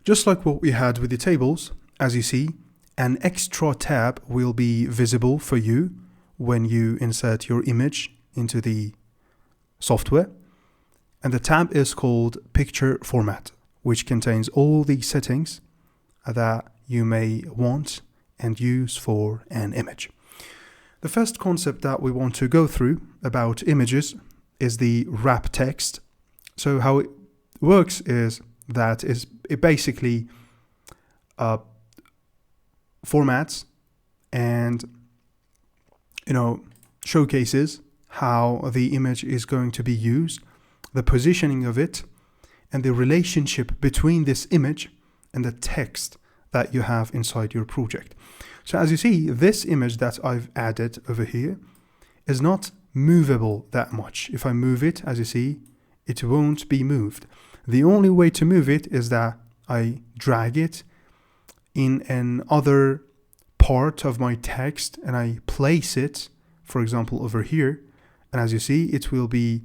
Just like what we had with the tables, as you see, an extra tab will be visible for you when you insert your image into the software. And the tab is called Picture Format, which contains all the settings that you may want and use for an image. The first concept that we want to go through about images is the wrap text. So how it works is that it basically formats and showcases how the image is going to be used, the positioning of it, and the relationship between this image and the text that you have inside your project. So as you see, this image that I've added over here is not movable that much. If I move it, as you see, it won't be moved. The only way to move it is that I drag it in another part of my text and I place it, for example, over here. And as you see, it will be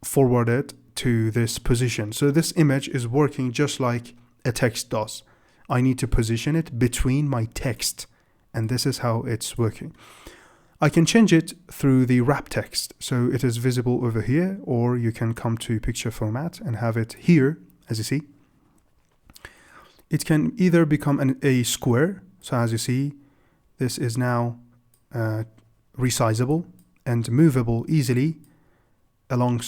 forwarded to this position. So this image is working just like a text does. I need to position it between my text, and this is how it's working. I can change it through the wrap text, so it is visible over here, or you can come to picture format and have it here, as you see. It can either become a square, so as you see, this is now resizable and movable easily among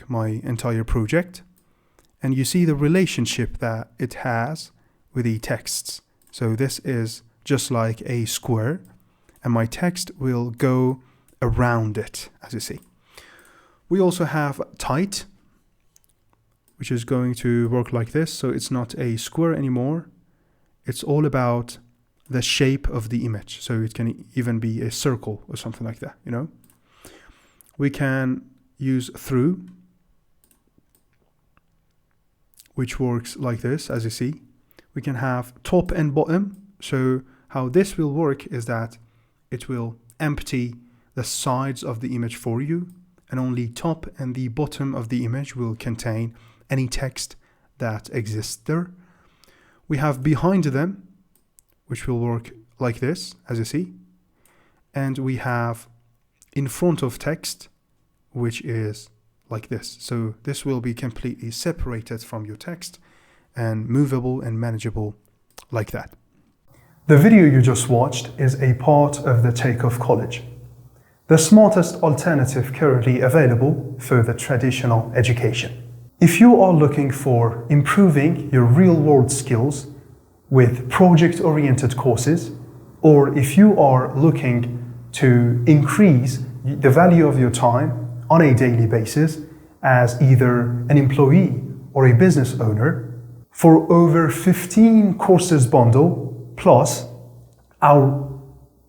my entire project. And you see the relationship that it has with the texts. So this is just like a square, and my text will go around it, as you see. We also have tight, which is going to work like this. So it's not a square anymore. It's all about the shape of the image. So it can even be a circle or something like that, We can use through, which works like this, as you see. We can have top and bottom. So how this will work is that it will empty the sides of the image for you, and only top and the bottom of the image will contain any text that exists there. We have behind them, which will work like this, as you see. And we have in front of text, which is like this. So this will be completely separated from your text and movable and manageable like that. The video you just watched is a part of the Takeoff College, the smartest alternative currently available for the traditional education. If you are looking for improving your real-world skills with project-oriented courses, or if you are looking to increase the value of your time on a daily basis as either an employee or a business owner, for over 15 courses bundle, plus our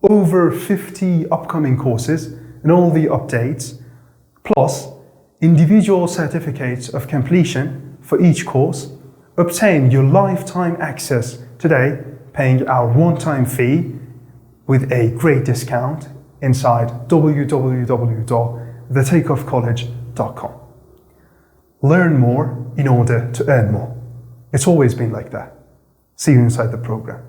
over 50 upcoming courses and all the updates, plus individual certificates of completion for each course, obtain your lifetime access today, paying our one-time fee with a great discount inside www.thetakeoffcollege.com. Learn more in order to earn more. It's always been like that. See you inside the program.